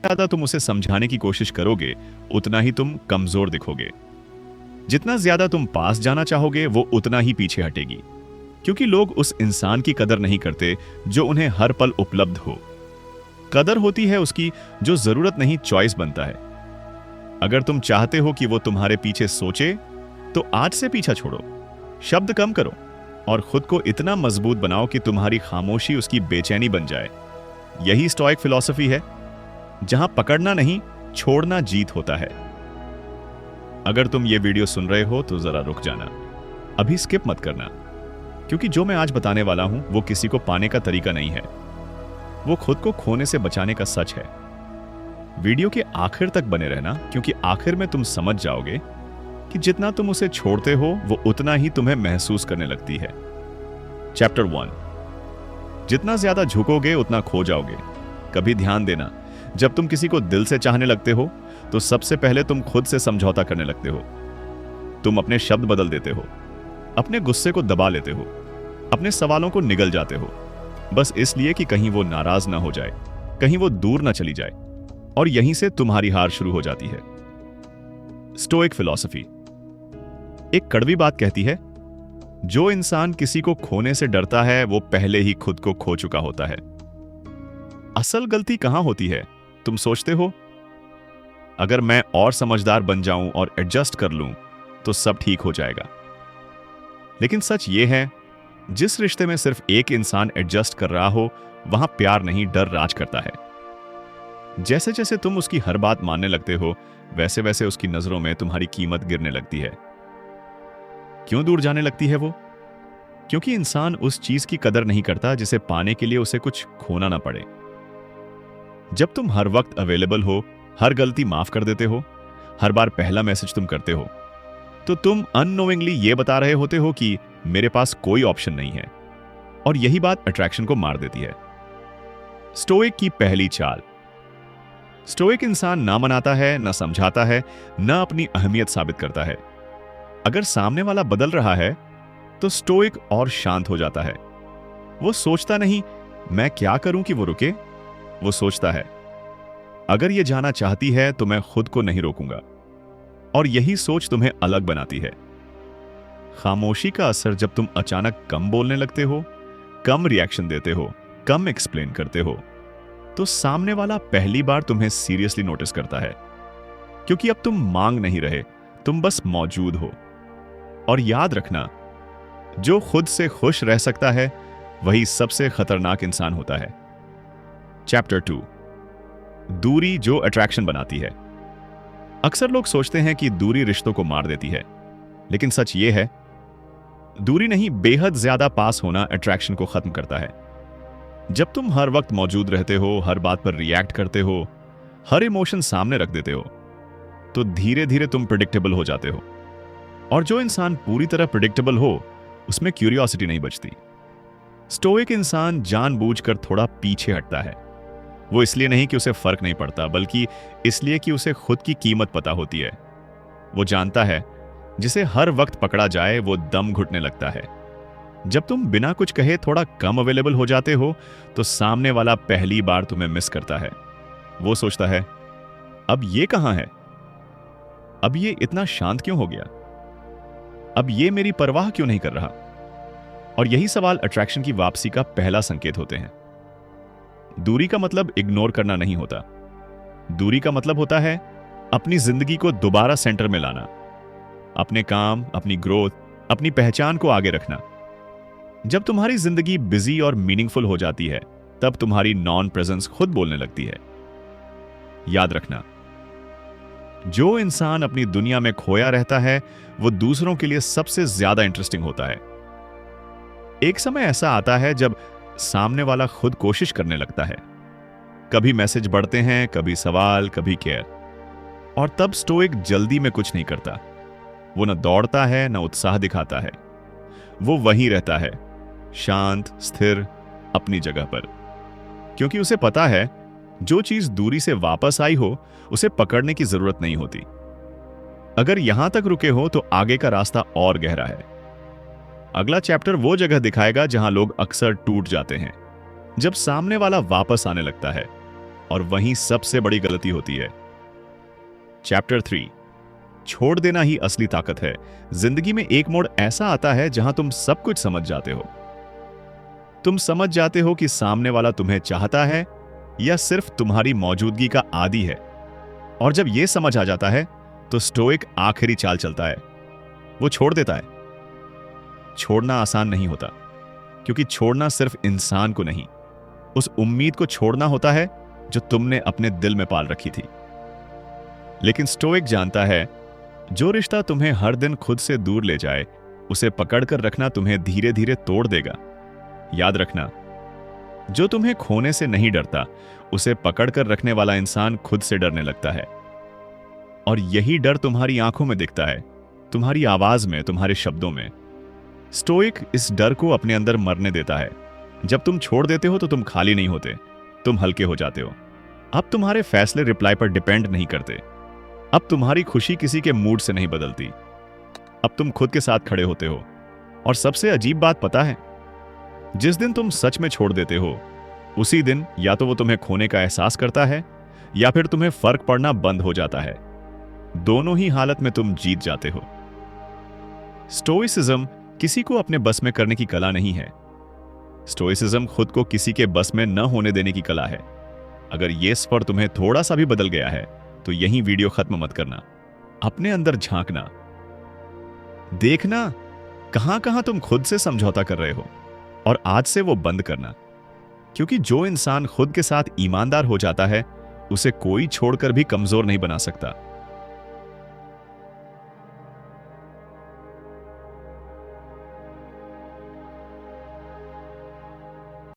ज्यादा तुम उसे समझाने की कोशिश करोगे, उतना ही तुम कमजोर दिखोगे। जितना ज्यादा तुम पास जाना चाहोगे, वो उतना ही पीछे हटेगी, क्योंकि लोग उस इंसान की कदर नहीं करते जो उन्हें हर पल उपलब्ध हो। कदर होती है उसकी जो जरूरत नहीं चॉइस बनता है। अगर तुम चाहते हो कि वो तुम्हारे पीछे सोचे, तो आज से पीछा छोड़ो, शब्द कम करो और खुद को इतना मजबूत बनाओ कि तुम्हारी खामोशी उसकी बेचैनी बन जाए। यही स्टोइक फिलॉसफी है, जहां पकड़ना नहीं, छोड़ना जीत होता है। अगर तुम ये वीडियो सुन रहे हो तो जरा रुक जाना, अभी स्किप मत करना, क्योंकि जो मैं आज बताने वाला हूं वो किसी को पाने का तरीका नहीं है, वो खुद को खोने से बचाने का सच है। वीडियो के आखिर तक बने रहना, क्योंकि आखिर में तुम समझ जाओगे कि जितना तुम उसे छोड़ते हो, वो उतना ही तुम्हें महसूस करने लगती है। चैप्टर 1, जितना ज्यादा झुकोगे उतना खो जाओगे। कभी ध्यान देना, जब तुम किसी को दिल से चाहने लगते हो, तो सबसे पहले तुम खुद से समझौता करने लगते हो। तुम अपने शब्द बदल देते हो, अपने गुस्से को दबा लेते हो, अपने सवालों को निगल जाते हो, बस इसलिए कि कहीं वो नाराज ना हो जाए, कहीं वो दूर ना चली जाए, और यहीं से तुम्हारी हार शुरू हो जाती है। स्टोइक फिलॉसफी एक कड़वी बात कहती है, जो इंसान किसी को खोने से डरता है, वो पहले ही खुद को खो चुका होता है। असल गलती कहां होती है, तुम सोचते हो अगर मैं और समझदार बन जाऊं और एडजस्ट कर लूं तो सब ठीक हो जाएगा। लेकिन सच ये है, जिस रिश्ते में सिर्फ एक इंसान एडजस्ट कर रहा हो, वहां प्यार नहीं, डर राज करता है। जैसे जैसे तुम उसकी हर बात मानने लगते हो, वैसे वैसे उसकी नजरों में तुम्हारी कीमत गिरने लगती है। क्यों दूर जाने लगती है वो? क्योंकि इंसान उस चीज की कदर नहीं करता जिसे पाने के लिए उसे कुछ खोना ना पड़े। जब तुम हर वक्त अवेलेबल हो, हर गलती माफ कर देते हो, हर बार पहला मैसेज तुम करते हो, तो तुम अननोइंगली ये बता रहे होते हो कि मेरे पास कोई ऑप्शन नहीं है। और यही बात अट्रैक्शन को मार देती है। स्टोइक की पहली चाल। स्टोइक इंसान ना मनाता है, ना समझाता है, ना अपनी अहमियत साबित करता है। अगर सामने वाला बदल रहा है, तो स्टोइक और शांत हो जाता है। वो सोचता नहीं मैं क्या करूं कि वो रुके, वो सोचता है अगर ये जाना चाहती है तो मैं खुद को नहीं रोकूंगा। और यही सोच तुम्हें अलग बनाती है। खामोशी का असर, जब तुम अचानक कम बोलने लगते हो, कम रिएक्शन देते हो, कम एक्सप्लेन करते हो, तो सामने वाला पहली बार तुम्हें सीरियसली नोटिस करता है, क्योंकि अब तुम मांग नहीं रहे, तुम बस मौजूद हो। और याद रखना, जो खुद से खुश रह सकता है वही सबसे खतरनाक इंसान होता है। चैप्टर 2, दूरी जो अट्रैक्शन बनाती है। अक्सर लोग सोचते हैं कि दूरी रिश्तों को मार देती है, लेकिन सच ये है, दूरी नहीं, बेहद ज्यादा पास होना अट्रैक्शन को खत्म करता है। जब तुम हर वक्त मौजूद रहते हो, हर बात पर रिएक्ट करते हो, हर इमोशन सामने रख देते हो, तो धीरे धीरे तुम प्रिडिक्टेबल हो जाते हो। और जो इंसान पूरी तरह प्रिडिक्टेबल हो, उसमें क्यूरियोसिटी नहीं बचती। स्टोइक इंसान जानबूझकर थोड़ा पीछे हटता है। वो इसलिए नहीं कि उसे फर्क नहीं पड़ता, बल्कि इसलिए कि उसे खुद की कीमत पता होती है। वो जानता है जिसे हर वक्त पकड़ा जाए वो दम घुटने लगता है। जब तुम बिना कुछ कहे थोड़ा कम अवेलेबल हो जाते हो, तो सामने वाला पहली बार तुम्हें मिस करता है। वो सोचता है अब ये कहां है, अब ये इतना शांत क्यों हो गया, अब ये मेरी परवाह क्यों नहीं कर रहा। और यही सवाल अट्रैक्शन की वापसी का पहला संकेत होते हैं। दूरी का मतलब इग्नोर करना नहीं होता। दूरी का मतलब होता है अपनी जिंदगी को दोबारा सेंटर में लाना, अपने काम, अपनी ग्रोथ, अपनी पहचान को आगे रखना। जब तुम्हारी जिंदगी बिजी और मीनिंगफुल हो जाती है, तब तुम्हारी नॉन प्रेजेंस खुद बोलने लगती है। याद रखना, जो इंसान अपनी दुनिया में खोया रहता है, वो दूसरों के लिए सबसे ज्यादा इंटरेस्टिंग होता है। एक समय ऐसा आता है जब सामने वाला खुद कोशिश करने लगता है। कभी मैसेज बढ़ते हैं, कभी सवाल, कभी केयर। और तब स्टोइक जल्दी में कुछ नहीं करता। वो न दौड़ता है, न उत्साह दिखाता है। वो वहीं रहता है, शांत, स्थिर, अपनी जगह पर। क्योंकि उसे पता है जो चीज दूरी से वापस आई हो, उसे पकड़ने की जरूरत नहीं होती। अगर यहां तक रुके हो तो आगे का रास्ता और गहरा है। अगला चैप्टर वो जगह दिखाएगा जहां लोग अक्सर टूट जाते हैं, जब सामने वाला वापस आने लगता है और वहीं सबसे बड़ी गलती होती है। चैप्टर 3, छोड़ देना ही असली ताकत है। जिंदगी में एक मोड़ ऐसा आता है जहां तुम सब कुछ समझ जाते हो। तुम समझ जाते हो कि सामने वाला तुम्हें चाहता है या सिर्फ तुम्हारी मौजूदगी का आदी है। और जब यह समझ आ जाता है तो स्टोइक आखिरी चाल चलता है, वो छोड़ देता है। छोड़ना आसान नहीं होता, क्योंकि छोड़ना सिर्फ इंसान को नहीं, उस उम्मीद को छोड़ना होता है जो तुमने अपने दिल में पाल रखी थी। लेकिन स्टोइक जानता है, जो रिश्ता तुम्हें हर दिन खुद से दूर ले जाए, उसे पकड़कर रखना तुम्हें धीरे धीरे तोड़ देगा। याद रखना, जो तुम्हें खोने से नहीं डरता, उसे पकड़कर रखने वाला इंसान खुद से डरने लगता है। और यही डर तुम्हारी आंखों में दिखता है, तुम्हारी आवाज में, तुम्हारे शब्दों में। स्टोइक इस डर को अपने अंदर मरने देता है। जब तुम छोड़ देते हो तो तुम खाली नहीं होते, तुम हल्के हो जाते हो। अब तुम्हारे फैसले रिप्लाई पर डिपेंड नहीं करते। अब तुम्हारी खुशी किसी के मूड से नहीं बदलती। अब तुम खुद के साथ खड़े होते हो। और सबसे अजीब बात पता है, जिस दिन तुम सच में छोड़ देते हो, उसी दिन या तो वो तुम्हें खोने का एहसास करता है या फिर तुम्हें फर्क पड़ना बंद हो जाता है। दोनों ही हालत में तुम जीत जाते हो। स्टोइसिज्म किसी को अपने बस में करने की कला नहीं है। स्टोइसिज्म खुद को किसी के बस में न होने देने की कला है। अगर ये स्वर तुम्हें थोड़ा सा भी बदल गया है तो यही वीडियो खत्म मत करना। अपने अंदर झांकना, देखना कहां कहां तुम खुद से समझौता कर रहे हो, और आज से वो बंद करना। क्योंकि जो इंसान खुद के साथ ईमानदार हो जाता है, उसे कोई छोड़कर भी कमजोर नहीं बना सकता।